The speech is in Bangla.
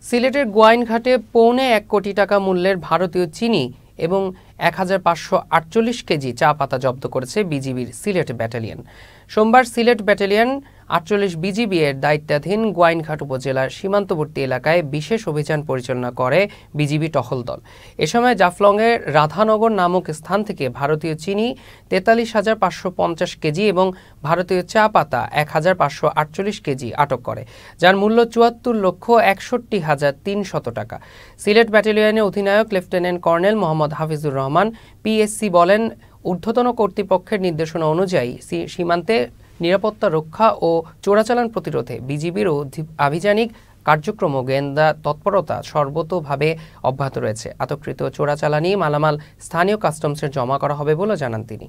সিলেটের গোয়াইনঘাটে ১.৫ কোটি টাকা মূল্যের ভারতীয় চিনি এবং ১,৫৪৮ কেজি চা পাতা জব্দ করেছে বিজিবির সিলেট ব্যাটালিয়ন। সোমবার সিলেট ব্যাটালিয়ন ৪৮ বিজিবি এর দায়িত্বাধীন গোয়াইনঘাট উপজেলার সীমান্তবর্তী এলাকায় বিশেষ অভিযান পরিচালনা করে বিজিবি টহল দল। এ সময় জাফলংয়ের রাধানগর নামক স্থান থেকে ভারতীয় চিনি ৪৩,৫৫০ কেজি এবং ভারতীয় চা পাতা ১,৫৪৮ কেজি আটক করে, যার মূল্য ৭৪,৬১,৩০০ টাকা। সিলেট ব্যাটালিয়নের অধিনায়ক lieutenant colonel Mohammad Hafizur Rahman PSC বলেন, ঊর্ধ্বতন কর্তৃপক্ষের নির্দেশনা অনুযায়ী সীমান্তে নিরাপত্তা রক্ষা ও চোরাচালান প্রতিরোধে বিজিবির আভিযানিক কার্যক্রম ও গোয়েন্দা তৎপরতা সর্বতোভাবে অব্যাহত রয়েছে। আটককৃত চোরাচালানি মালামাল স্থানীয় কাস্টমসে জমা করা হবে বলে জানান তিনি।